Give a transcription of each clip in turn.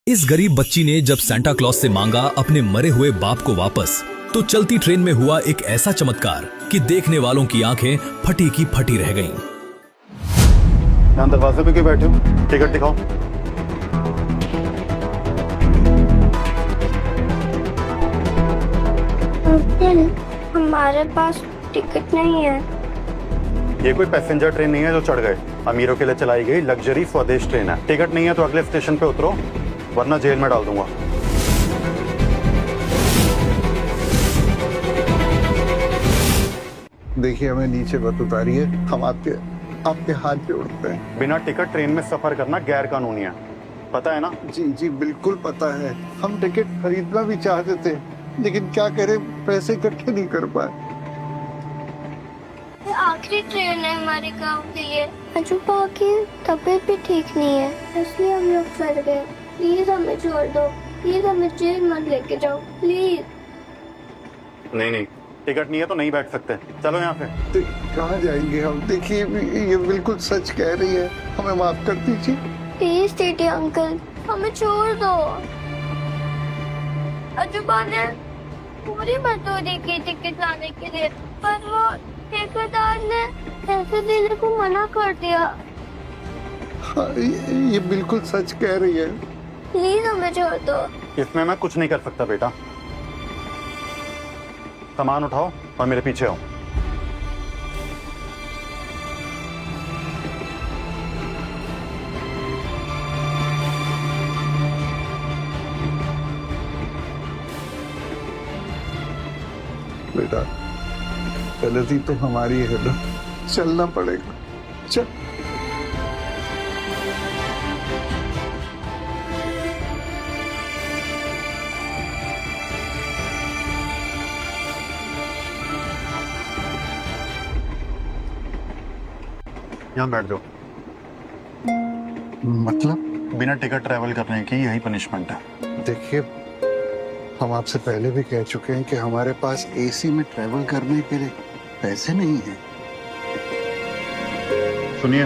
इस गरीब बच्ची ने जब सांता क्लॉज से मांगा अपने मरे हुए बाप को वापस, तो चलती ट्रेन में हुआ एक ऐसा चमत्कार कि देखने वालों की आंखें फटी की फटी रह गईं। यहाँ दरवाजे पे क्यों बैठे हो? टिकट दिखाओ। अंकल, हमारे पास टिकट नहीं है। ये कोई पैसेंजर ट्रेन नहीं है जो चढ़ गए। अमीरों के लिए चलाई गई लग्जरी स्वदेश ट्रेन है। टिकट नहीं है तो अगले स्टेशन पे उतरो, वरना जेल में डाल दूंगा। देखिए, हमें नीचे मत उतारिए, हम आपके हाथ जोड़ते हैं। बिना टिकट ट्रेन में सफर करना गैर कानूनी है, पता है ना? जी जी बिल्कुल पता है। हम टिकट खरीदना भी चाहते थे, लेकिन क्या करें, पैसे इकट्ठे नहीं कर पाए। ये आखिरी ट्रेन है हमारे गांव के लिए। अजूबा की तबीयत भी ठीक नहीं है, इसलिए हम लोग चल गए। प्लीज हमें छोड़ दो, प्लीज हमें जेल मत लेके जाओ, प्लीज। नहीं, टिकट नहीं है तो नहीं बैठ सकते। चलो यहाँ से। कहाँ जाएंगे हम? देखिए, ये बिल्कुल सच कह रही है, हमें माफ कर दीजिए। प्लीज टीटी अंकल, हमें छोड़ दो। अजूबा ने पूरी मजदूरी की टिकट लाने के लिए, पर वो ठेकेदार ने पैसे देने को मना कर दिया। हाँ, ये बिल्कुल सच कह रही है। प्लीज हमें छोड़ दो। इसमें मैं कुछ नहीं कर सकता बेटा। सामान उठाओ और मेरे पीछे आओ। बेटा, गलती तो हमारी है ना, चलना पड़ेगा। चल। यहाँ बैठ जाओ। मतलब? बिना टिकट ट्रैवल करने की यही पनिशमेंट है। देखिए, हम आपसे पहले भी कह चुके हैं कि हमारे पास एसी में ट्रैवल करने के लिए पैसे नहीं हैं। सुनिए,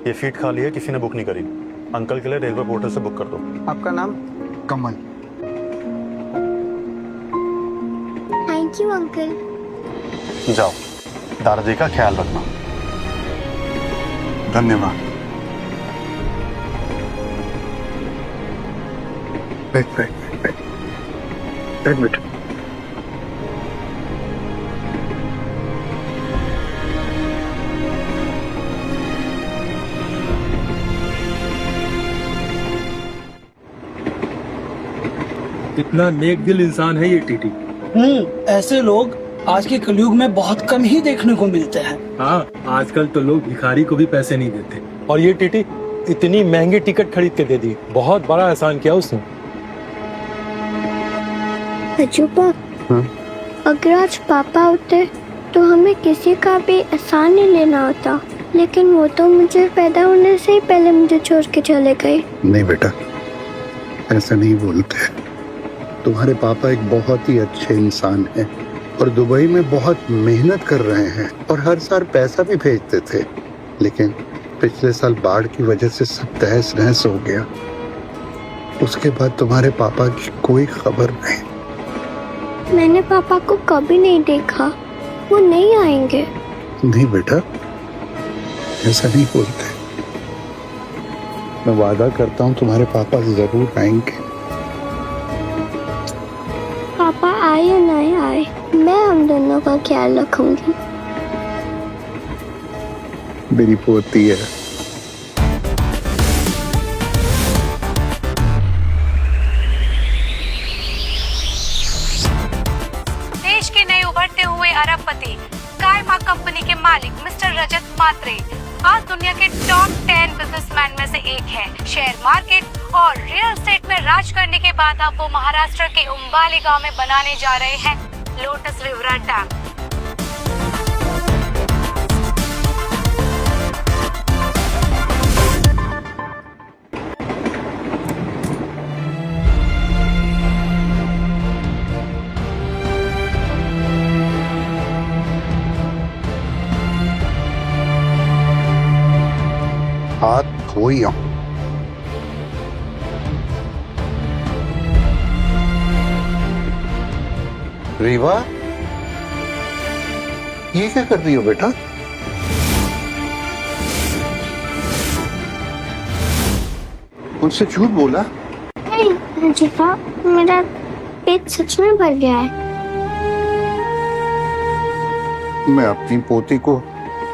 ये सीट खाली है, किसी ने बुक नहीं करी। अंकल के लिए रेलवे पोर्टल से बुक कर दो। आपका नाम? कमल। Thank you uncle. जाओ, दादाजी का ख्याल रखना। धन्यवाद। बैठ बेटा। इतना नेक दिल इंसान है ये टीटी। ऐसे लोग आज के कलयुग में बहुत कम ही देखने को मिलते हैं। हाँ, आजकल तो लोग भिखारी को भी पैसे नहीं देते। और ये टीटी इतनी महंगी टिकट खरीद के दे दी, बहुत बड़ा एहसान किया उसने। अजूबा, अगर आज पापा होते तो हमें किसी का भी एहसान नहीं लेना होता, लेकिन वो तो मुझे पैदा होने से ही पहले मुझे छोड़ के चले गए। नहीं बेटा, ऐसा नहीं बोलते। तुम्हारे पापा एक बहुत ही अच्छे इंसान हैं और दुबई में बहुत मेहनत कर रहे हैं और हर साल पैसा भी भेजते थे, लेकिन पिछले साल बाढ़ की वजह से सब तहस नहस हो गया। उसके बाद तुम्हारे पापा की कोई खबर नहीं। मैंने पापा को कभी नहीं देखा, वो नहीं आएंगे। नहीं बेटा, ऐसा नहीं बोलते। मैं वादा करता हूँ तुम्हारे पापा जरूर आएंगे। पापा आए या नहीं आए, मैं हम दोनों का ख्याल रखूंगी। मेरी पोती है। देश के नए उभरते हुए अरबपति कायमा कंपनी के मालिक मिस्टर रजत मात्रे आज दुनिया के टॉप 10 बिजनेसमैन में से एक है। शेयर मार्केट और रियल एस्टेट में राज करने के बाद अब वो महाराष्ट्र के उम्बाली गांव में बनाने जा रहे हैं लोटस रिवर डैम। हाथ धोई हूं। रीवा, ये क्या कर रही हो बेटा? मुझसे झूठ बोला? नहीं जीवा, मेरा पेट सच में भर गया है। मैं अपनी पोती को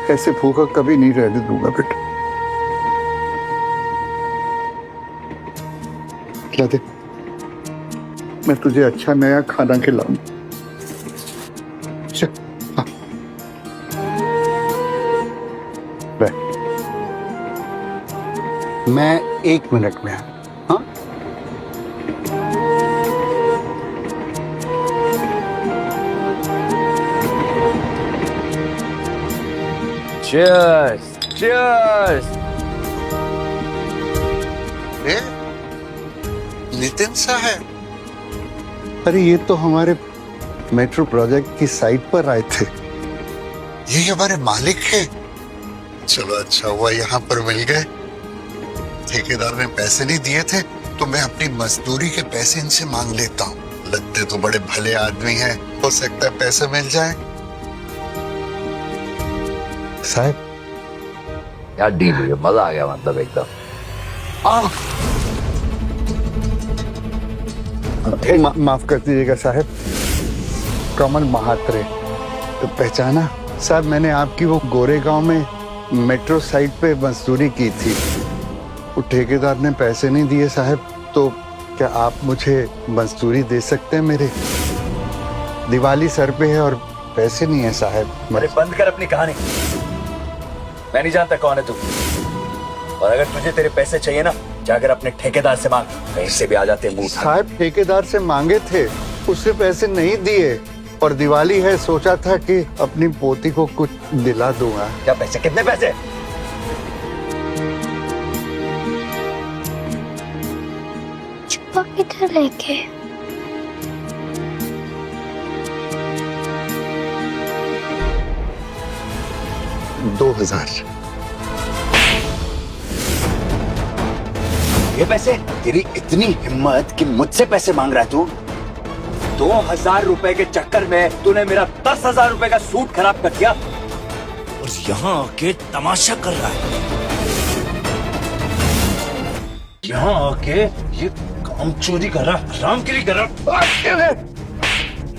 ऐसे भूखा कभी नहीं रहने दूंगा बेटा। क्या दे, मैं तुझे अच्छा नया खाना खिलाऊं। चल, हाँ। मैं 1 मिनट में। हाँ, Cheers! Cheers! नितिन साहब, अरे ये तो हमारे मेट्रो प्रोजेक्ट की साइट पर आए थे। ये हमारे मालिक है। चलो अच्छा हुआ यहाँ पर मिल गए। ठेकेदार ने पैसे नहीं दिए थे तो मैं अपनी मजदूरी के पैसे इनसे मांग लेता हूँ। लगते तो बड़े भले आदमी हैं, हो सकता है पैसे मिल जाए। साहब, यार डील हुई, मजा आ गया मतलब एकदम। माफ कर दीजिएगा साहब, कमल महात्रे तो पहचाना? साहब, मैंने आपकी वो गोरेगांव में मेट्रो साइट पे मजदूरी की थी। वो ठेकेदार ने पैसे नहीं दिए साहब, तो क्या आप मुझे मजदूरी दे सकते हैं? मेरे दिवाली सर पे है और पैसे नहीं है साहब। अरे बंद कर अपनी कहानी, मैं नहीं जानता कौन है तू। और अगर तुझे तेरे पैसे चाहिए ना, जाकर अपने ठेकेदार से मांग, कहीं से भी आ जाते हैं। साहब, ठेकेदार से मांगे थे, उससे पैसे नहीं दिए और दिवाली है, सोचा था कि अपनी पोती को कुछ दिला दूंगा। क्या पैसे? कितने पैसे? छुपा किधर लेके? $2000। ये पैसे? तेरी इतनी हिम्मत कि मुझसे पैसे मांग रहा है तू? 2000 रुपए के चक्कर में तूने मेरा 10,000 रुपए का सूट खराब कर दिया और यहाँ आके तमाशा कर रहा है। यहाँ आके ये काम चोरी कर रहा, हरामखोरी कर रहा।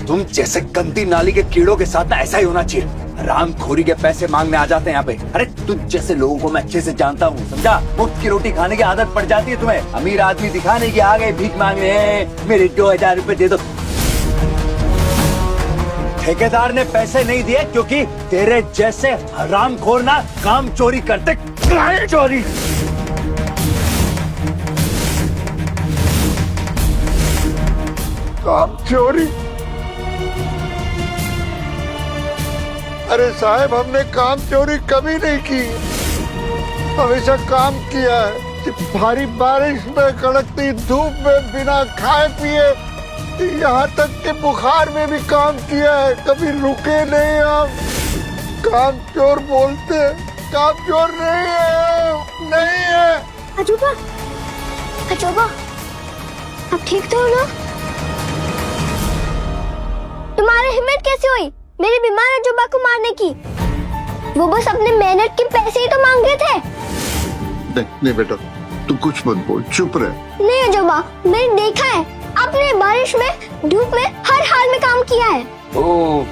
तुम जैसे गंदी नाली के कीड़ों के साथ ना ऐसा ही होना चाहिए। हरामखोरी के पैसे मांगने आ जाते हैं यहाँ पे। अरे तुझ जैसे लोगों को मैं अच्छे से जानता हूँ, समझा? मुफ्त की रोटी खाने की आदत पड़ जाती है तुम्हें। अमीर आदमी दिखाने की आ गए, भीख मांगने हैं, मेरे 2000 रुपए दे दो। ठेकेदार ने पैसे नहीं दिए क्योंकि तेरे जैसे हरामखोर ना काम चोरी करते। चोरी काम चोरी? अरे साहब, हमने काम चोरी कभी नहीं की, हमेशा काम किया है। भारी बारिश में, कड़कती धूप में, बिना खाए पिए, यहाँ तक कि बुखार में भी काम किया है। कभी रुके नहीं हम। काम चोर बोलते, काम चोर नहीं है, नहीं है। अजूबा, अजूबा, आप ठीक तो हो ना? तुम्हारी हिम्मत कैसे हुई मेरे बीमार अजूबा को मारने की? वो बस अपने मेहनत के पैसे ही तो मांग रहे थे। नहीं बेटा, तू कुछ मत बोल, चुप रहे। नहीं अजूबा, मैंने देखा है, आपने बारिश में, धूप में, हर हाल में काम किया है। ओ,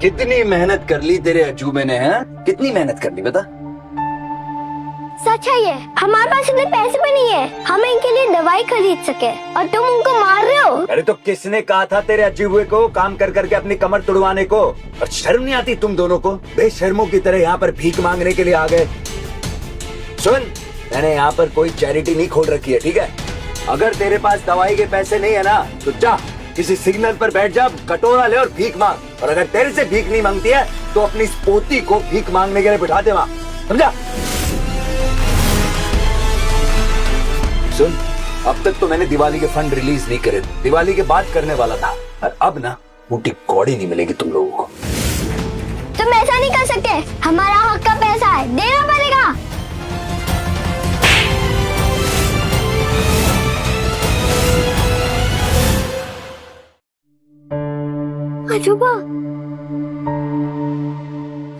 कितनी मेहनत कर ली तेरे अजूबे ने, हैं? कितनी मेहनत कर ली बता? सच है ये, हमारे पास इतने पैसे भी नहीं है हमें इनके लिए दवाई खरीद सके, और तुम उनको मार रहे हो। अरे तो किसने कहा था तेरे अजूबे को काम कर करके अपनी कमर तुड़वाने को? और शर्म नहीं आती तुम दोनों को? बेशर्मों की तरह यहाँ पर भीख मांगने के लिए आ गए। सुन, मैंने यहाँ पर कोई चैरिटी नहीं खोल रखी है, ठीक है? अगर तेरे पास दवाई के पैसे नहीं है ना, तो जा किसी सिग्नल पर बैठ जा, कटोरा ले और भीख मांग। और अगर तेरे से भीख नहीं मांगती है तो अपनी इस पोती को भीख मांगने के लिए बिठा दे वहाँ, समझा? सुन, अब तक तो मैंने दिवाली के फंड रिलीज नहीं करे, दिवाली के बाद करने वाला था, और अब ना मोटी कौड़ी नहीं मिलेगी तुम लोगों को। तुम ऐसा नहीं कर सकते, हमारा हक का पैसा है, देना पड़ेगा। अजूबा,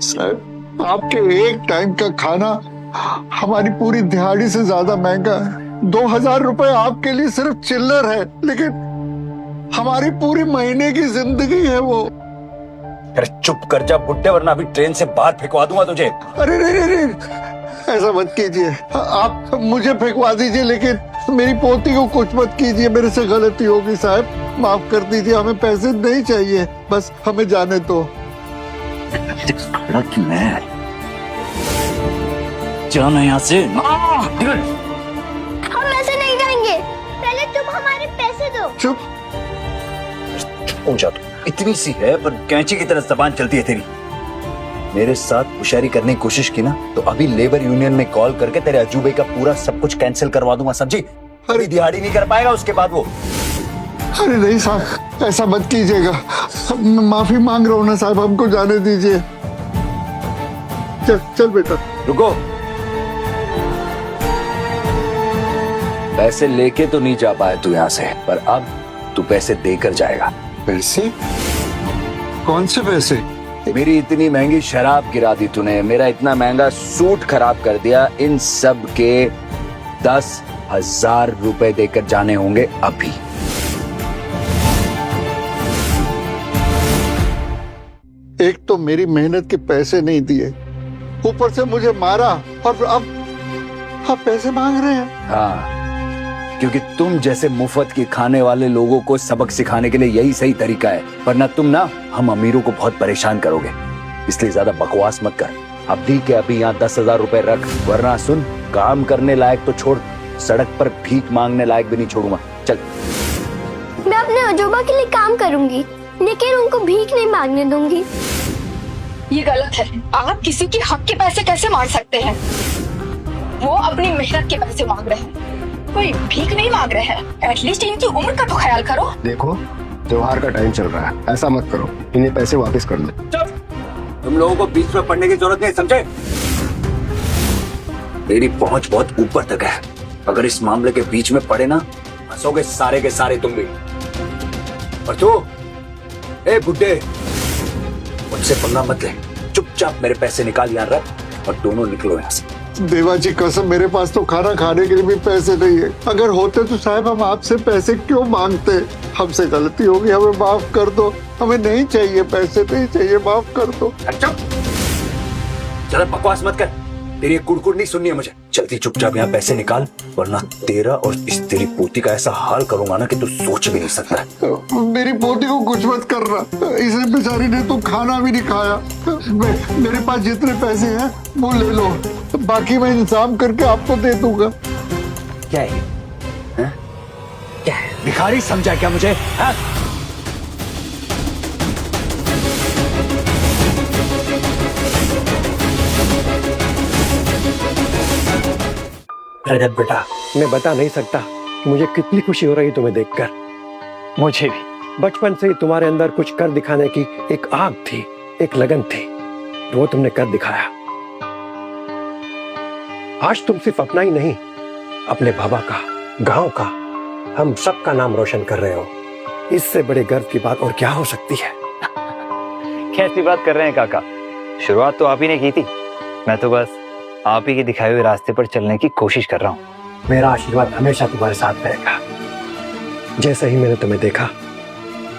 साहब आपके एक टाइम का खाना हमारी पूरी दिहाड़ी से ज्यादा महंगा है। 2000 रुपए आपके लिए सिर्फ चिल्लर है, लेकिन हमारी पूरी महीने की जिंदगी है वो। अरे चुप कर जा बुड्ढे, वरना अभी ट्रेन से बाहर फेंकवा दूंगा तुझे। अरे नहीं नहीं नहीं, ऐसा मत कीजिए। आप मुझे फेंकवा दीजिए, लेकिन मेरी पोती को कुछ मत कीजिए। मेरे से गलती होगी साहब, माफ कर दीजिए। हमें पैसे नहीं चाहिए, बस हमें जाने दो। जाना यहाँ से। हम ऐसे नहीं जाएंगे, पहले तुम हमारे पैसे दो। चुप। ऊंचा तो इतनी सी है, पर कैंची की तरह जबान चलती है तेरी। मेरे साथ होशियारी करने की कोशिश की ना, तो अभी लेबर यूनियन में कॉल करके तेरे अजूबे का पूरा सब कुछ कैंसिल करवा दूंगा, समझी? अरे दिहाड़ी नहीं कर पाएगा उसके बाद वो। अरे नहीं साहब, ऐसा मत कीजिएगा। मैं माफी मांग रहा हूँ ना साहब, हमको जाने दीजिए। चल चल बेटा। रुको, पैसे लेके तो नहीं जा पाया तू यहाँ से, पर अब तू पैसे देकर जाएगा। पैसे? कौन से पैसे? मेरी इतनी महंगी शराब गिरा दी तूने, मेरा इतना महंगा सूट खराब कर दिया, इन सब के 10,000 रुपए देकर जाने होंगे अभी। एक तो मेरी मेहनत के पैसे नहीं दिए, ऊपर से मुझे मारा, और अब पैसे मांग रहे हैं। हाँ, क्योंकि तुम जैसे मुफ्त के खाने वाले लोगों को सबक सिखाने के लिए यही सही तरीका है, वरना तुम ना हम अमीरों को बहुत परेशान करोगे। इसलिए ज्यादा बकवास मत कर, अभी के अभी यहाँ 10,000 रुपए रख, वरना सुन, काम करने लायक तो छोड़, सड़क पर भीख मांगने लायक भी नहीं छोड़ूंगा। चल। मैं अपने अजूबा के लिए काम करूंगी, लेकिन उनको भीख नहीं मांगने दूंगी। ये गलत है। आप किसी के हक के पैसे कैसे मांग सकते हैं? वो अपनी मेहनत के पैसे मांग रहे हैं, कोई भीख नहीं मांग रहे हैं। एटलीस्ट इनकी उम्र का तो ख्याल करो। देखो, त्योहार का टाइम चल रहा है, ऐसा मत करो, इन्हें पैसे वापस कर दो। तुम लोगों को बीच में पढ़ने की जरूरत नहीं, समझे? मेरी पहुंच बहुत ऊपर तक है, अगर इस मामले के बीच में पड़े ना, हंसोगे सारे के सारे तुम भी। और तू, ए बुड्ढे, मुझसे पंगा मत ले, चुपचाप मेरे पैसे निकाल यहाँ रख, और दोनों निकलो यहाँ से। देवा जी कसम, मेरे पास तो खाना खाने के लिए भी पैसे नहीं है। अगर होते तो साहब हम आपसे पैसे क्यों मांगते? हमसे गलती होगी, हमें माफ कर दो। हमें नहीं चाहिए पैसे, नहीं चाहिए, माफ कर दो। अच्छा, ज्यादा बकवास मत कर, तेरी कुड़कुड़ नहीं सुननी है मुझे। जल्दी चुपचाप यहाँ पैसे निकाल, वरना तेरा और इस तेरी पोती का ऐसा हाल करूंगा ना कि तू सोच भी नहीं सकता। मेरी पोती को कुछ मत करना, इसे बेचारी ने तो खाना भी नहीं खाया। मेरे पास जितने पैसे हैं वो ले लो, बाकी मैं इंतजाम करके आपको दे दूंगा। क्या है? क्या है? भिखारी समझा क्या मुझे? हाँ? रजत बेटा, मैं बता नहीं सकता मुझे कितनी खुशी हो रही तुम्हें देखकर। मुझे भी बचपन से ही तुम्हारे अंदर कुछ कर दिखाने की एक आग थी, एक लगन थी, वो तुमने कर दिखाया। आज तुम सिर्फ अपना ही नहीं, अपने बाबा का, गांव का, हम सबका नाम रोशन कर रहे हो। इससे बड़े गर्व की बात और क्या हो सकती है? कैसी बात कर रहे हैं काका? शुरुआत तो आप ही ने की थी, मैं तो बस आप ही के दिखाए हुए रास्ते पर चलने की कोशिश कर रहा हूँ। मेरा आशीर्वाद हमेशा तुम्हारे साथ रहेगा। जैसे ही मैंने तुम्हें देखा,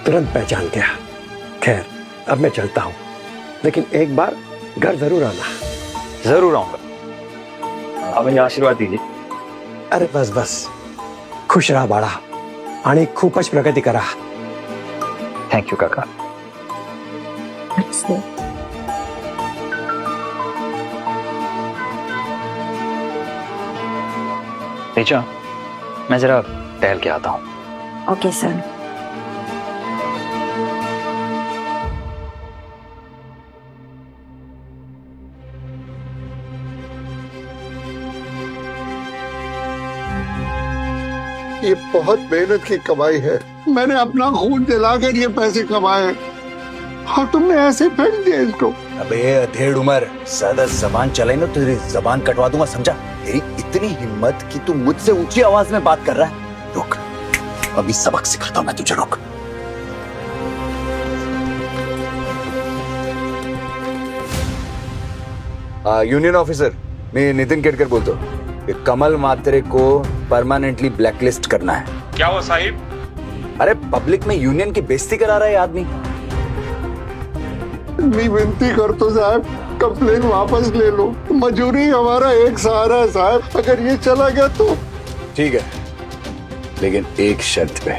तुरंत पहचान गया। खैर, अब मैं चलता हूँ, लेकिन एक बार घर जरूर आना। जरूर आऊंगा, आप मुझे आशीर्वाद दीजिए। अरे बस बस, खुश रहा बाळा आणि खूपच प्रगती करा। थैंक यू काका। रिचा, मैं जरा टहल के आता हूँ। Okay sir. ये बहुत मेहनत की कमाई है, मैंने अपना खून जलाकर ये पैसे कमाए, और तुमने ऐसे फेंक दिया इसको। अबे अधेड़ उम्र, ज्यादा जबान चलाई ना तो तेरी जबान कटवा दूंगा, समझा? तेरी इतनी हिम्मत कि तू मुझसे ऊंची आवाज में बात कर रहा है। रुक, अभी सबक सिखाता हूं मैं तुझे, रुक। यूनियन ऑफिसर, मैं नितिन केड़कर बोलता हूँ। कमल मात्रे को परमानेंटली ब्लैकलिस्ट करना है। क्या हुआ साहिब? अरे पब्लिक में यूनियन की बेइज्जती करा रहा है आदमी। मैं विनती करता साहब, कंप्लेन वापस ले लो। मजूरी हमारा एक सहारा है साहब, अगर ये चला गया तो। ठीक है, लेकिन एक शर्त पे।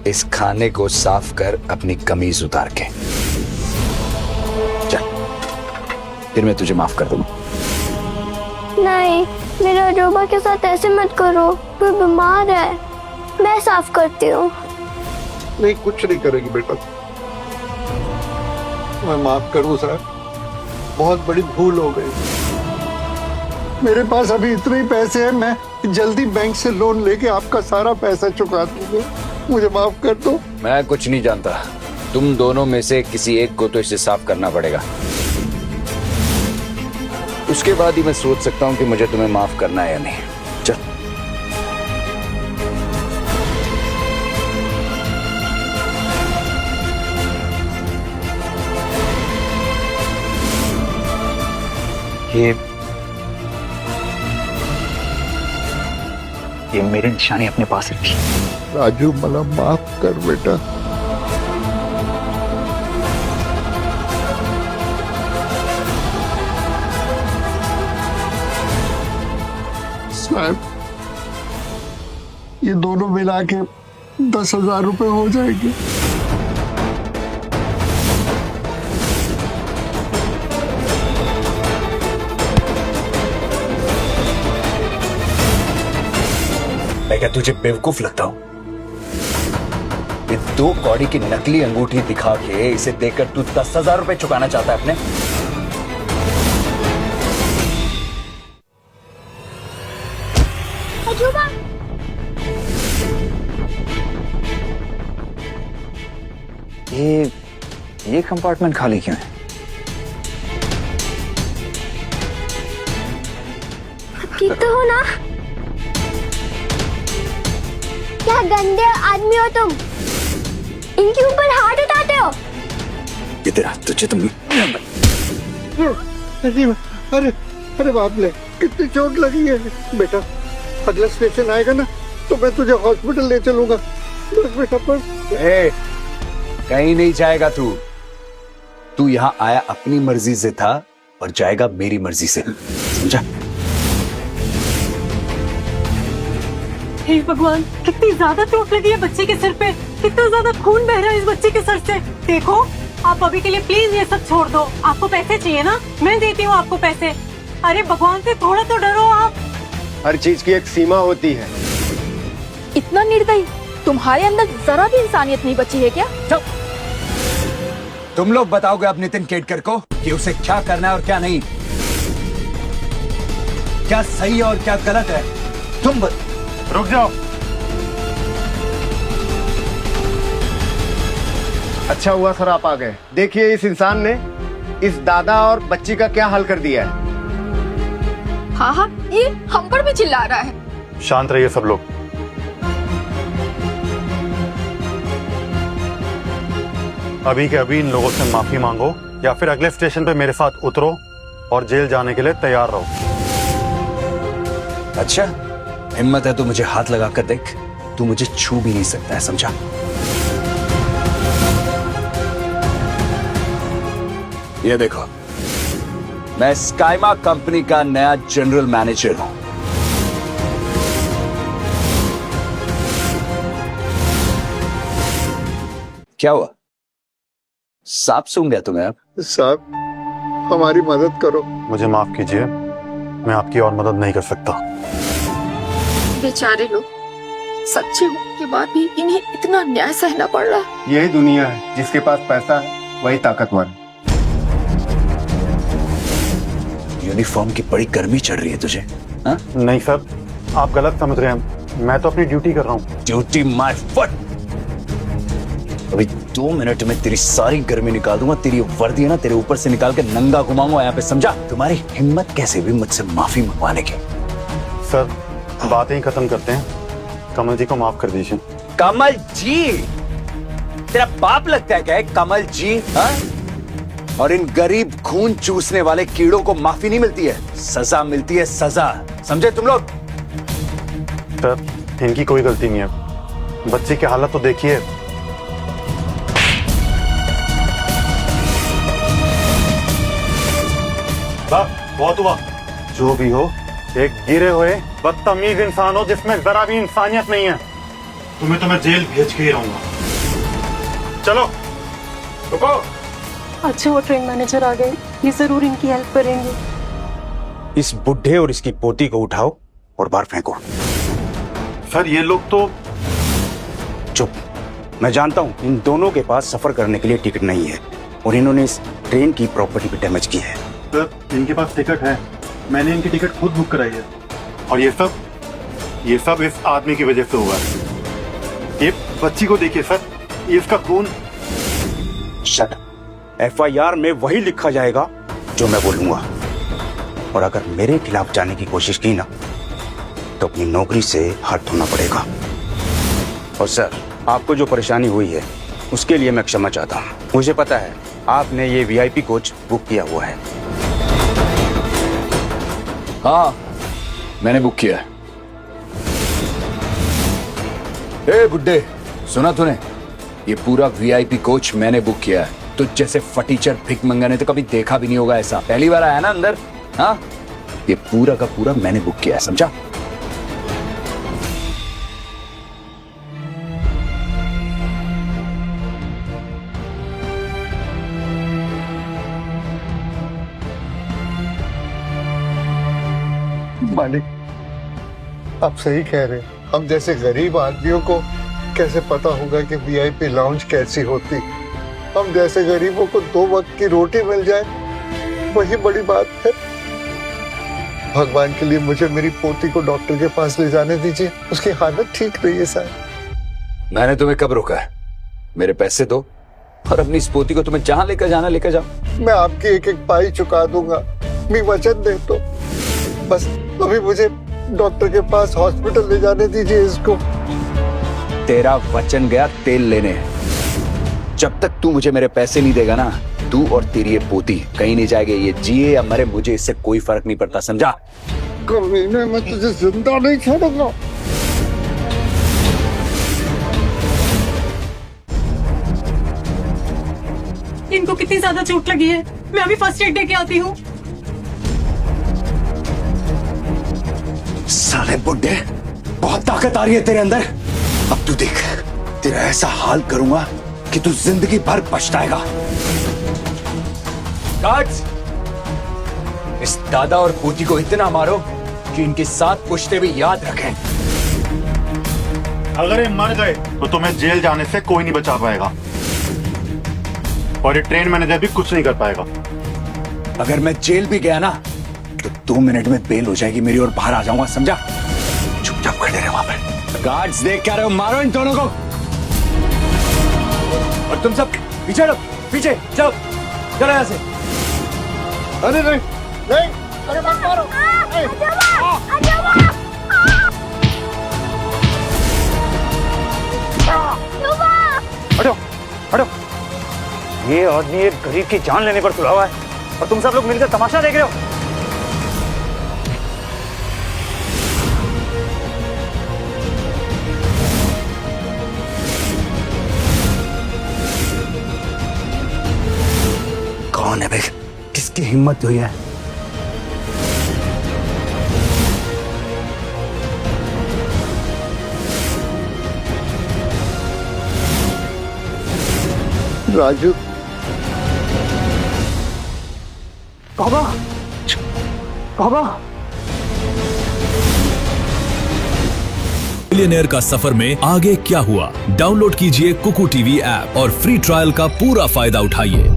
इस खाने को साफ कर अपनी कमीज उतार के। चल, फिर मैं तुझे माफ कर दूंगा। नहीं, मेरे अजूबा के साथ ऐसे मत करो, वो बीमार है। मैं साफ करती हूँ। नहीं, कुछ नहीं करेगी बेटा, मैं माफ करूँ साहब, बहुत बड़ी भूल हो गई। मेरे पास अभी इतने ही पैसे हैं, मैं जल्दी बैंक से लोन लेके आपका सारा पैसा चुका दूंगा। मुझे माफ कर दो। मैं कुछ नहीं जानता, तुम दोनों में से किसी एक को तो इसे साफ करना पड़ेगा। उसके बाद ही मैं सोच सकता हूँ कि मुझे तुम्हें माफ करना है या नहीं। चल। ये मेरी निशानी अपने पास रखी। राजू, मला माफ कर बेटा। साहब, ये दोनों मिला के 10,000 रुपए हो जाएंगे। मैं क्या तुझे बेवकूफ लगता हूं? ये 2 कौड़ी की नकली अंगूठी दिखा के इसे देकर तू 10,000 रुपए चुकाना चाहता है अपने? अजूबा, ये कंपार्टमेंट खाली क्यों है? ठीक तो हो ना? क्या गंदे आदमी हो तुम, इनके ऊपर हाथ उठाते हो। इधर आ, तुझे तुम। अरे अरे बाप रे, कितनी चोट लगी है बेटा। अगला स्टेशन आएगा ना तो मैं तुझे हॉस्पिटल ले चलूंगा। बस बेटा बस। कहीं नहीं जाएगा तू। तू यहाँ आया अपनी मर्जी से था और जाएगा मेरी मर्जी से, समझा? हे भगवान, कितनी ज्यादा चोट लगी है बच्चे के सिर पे, कितना ज्यादा खून बह रहा है इस बच्चे के सर से। देखो, आप अभी के लिए प्लीज ये सब छोड़ दो। आपको पैसे चाहिए ना, मैं देती हूँ आपको पैसे। अरे भगवान से थोड़ा तो डरो आप। हर चीज की एक सीमा होती है। इतना निर्दयी, तुम्हारे अंदर जरा भी इंसानियत नहीं बची है क्या? तुम लोग बताओगे अब नितिन केड़कर को कि उसे क्या करना है और क्या नहीं, क्या सही और क्या गलत है। तुम रुक जाओ। अच्छा हुआ सर आप आ गए। देखिए इस इंसान ने इस दादा और बच्ची का क्या हाल कर दिया है। हाँ हाँ, ये हम पर भी चिल्ला रहा है। शांत रहिए सब लोग। अभी के अभी इन लोगों से माफी मांगो या फिर अगले स्टेशन पे मेरे साथ उतरो और जेल जाने के लिए तैयार रहो। अच्छा, हिम्मत है तो मुझे हाथ लगा कर देख, तू मुझे छू भी नहीं सकता है, समझा? ये देखो, मैं स्काइमा कंपनी का नया जनरल मैनेजर हूं। क्या हुआ? सांप सूंघ गया तुम्हें? अब साहब, हमारी मदद करो। मुझे माफ कीजिए, मैं आपकी और मदद नहीं कर सकता। बेचारे लोग, सच्चे होने के बाद भी इन्हें इतना न्याय सहना पड़ रहा है। यही दुनिया है, जिसके पास पैसा है वही ताकतवर है। यूनिफॉर्म की बड़ी गर्मी चढ़ रही है तुझे, हा? नहीं सर, आप गलत समझ रहे हैं। मैं तो अपनी ड्यूटी कर रहा हूँ। Duty my foot. अभी 2 मिनट में तेरी सारी गर्मी निकाल दूंगा। तेरी वर्दी है ना तेरे ऊपर से निकाल के नंगा घुमाऊंगा यहाँ पे, समझा? तुम्हारी हिम्मत कैसे भी मुझसे माफी मंगवाने की। सर बात ही खत्म करते हैं, कमल जी को माफ कर दीजिए। कमल जी? तेरा बाप लगता है क्या कमल जी? हाँ? और इन गरीब खून चूसने वाले कीड़ों को माफी नहीं मिलती है, सजा मिलती है, सजा। समझे तुम लोग? सर इनकी कोई गलती नहीं है, बच्चे की हालत तो देखिए। बहुत हुआ। जो भी हो, एक गिरे हुए बदतमीज इंसान हो जिसमें जरा भी इंसानियत नहीं है। तुम्हें तो मैं जेल भेज के ही रहूंगा। चलो रुको। अच्छा वो ट्रेन मैनेजर आ गए, ये जरूर इनकी हेल्प करेंगे। इस बुढ़े और इसकी पोती को उठाओ और बाहर फेंको। सर ये लोग तो। चुप। मैं जानता हूं इन दोनों के पास सफर करने के लिए टिकट नहीं है और इन्होंने इस ट्रेन की प्रॉपर्टी पे डैमेज की है। सर इनके पास टिकट है, मैंने इनकी टिकट खुद बुक कराई है और ये सब इस आदमी की वजह से हुआ है। ये बच्ची को देखिए सर, ये इसका खून। शट। FIR में वही लिखा जाएगा जो मैं बोलूंगा, और अगर मेरे खिलाफ जाने की कोशिश की ना तो अपनी नौकरी से हाथ धोना पड़ेगा। और सर आपको जो परेशानी हुई है उसके लिए मैं क्षमा चाहता हूँ। मुझे पता है आपने ये VIP कोच बुक किया हुआ है। हाँ मैंने बुक किया है। ए बुड्ढे, सुना तूने? ये पूरा VIP कोच मैंने बुक किया है। तुझ जैसे फटीचर भिख मंगा ने तो कभी देखा भी नहीं होगा ऐसा। पहली बार आया ना अंदर। हाँ ये पूरा का पूरा मैंने बुक किया है, समझा? मालिक आप सही कह रहे हैं। हम जैसे गरीब आदमियों को कैसे पता होगा कि VIP लाउंज कैसी होती। हम जैसे गरीबों को 2 वक्त की रोटी मिल जाए वही बड़ी बात है। भगवान के लिए मुझे मेरी पोती को डॉक्टर के पास ले जाने दीजिए, उसकी हालत ठीक नहीं है साहब। मैंने तुम्हें कब रोका है? मेरे पैसे दो और अपनी इस पोती को तुम्हें जहां लेकर जाना लेकर जाओ। मैं आपकी एक एक पाई चुका दूंगा, मैं वचन दे तो। बस अभी मुझे डॉक्टर के पास हॉस्पिटल ले जाने दीजिए इसको। तेरा वचन गया तेल लेने। जब तक तू मुझे मेरे पैसे नहीं देगा ना, तू और तेरी ये पोती कहीं नहीं जाएगी। ये जिए या मरे मुझे इससे कोई फर्क नहीं पड़ता, समझा? कमीने, मैं तुझे जिंदा नहीं छोड़ूंगा। इनको कितनी ज्यादा चोट लगी है, मैं अभी फर्स्ट एड दे के आती हूँ। साले बुड्ढे, बहुत ताकत आ रही है तेरे अंदर। अब तू देख, तेरा ऐसा हाल करूंगा कि तू जिंदगी भर पछताएगा। गार्ड्स, इस दादा और पोती को इतना मारो कि इनके साथ पुश्ते भी याद रखें। अगर ये मर गए तो तुम्हें जेल जाने से कोई नहीं बचा पाएगा और ये ट्रेन मैनेजर भी कुछ नहीं कर पाएगा। अगर मैं जेल भी गया ना तो 2 मिनट में बेल हो जाएगी मेरी और बाहर आ जाऊंगा, समझा? चुपचाप खड़े रहे वहां पे। गार्ड्स देख क्या रहे हो? मारो इन दोनों को। और तुम सब पीछे हटो, पीछे चलो, चलो यहाँ से। अरे नहीं नहीं, अरे मत मारो। हटो हटो। ये आदमी एक गरीब की जान लेने पर तुला हुआ है और तुम सब लोग मिलकर तमाशा देख रहे हो। कौन है भाई? किसकी हिम्मत हुई है? राजू। काबा, काबा। मिलियनेयर का सफर में आगे क्या हुआ? डाउनलोड कीजिए कुकू TV ऐप और फ्री ट्रायल का पूरा फायदा उठाइए।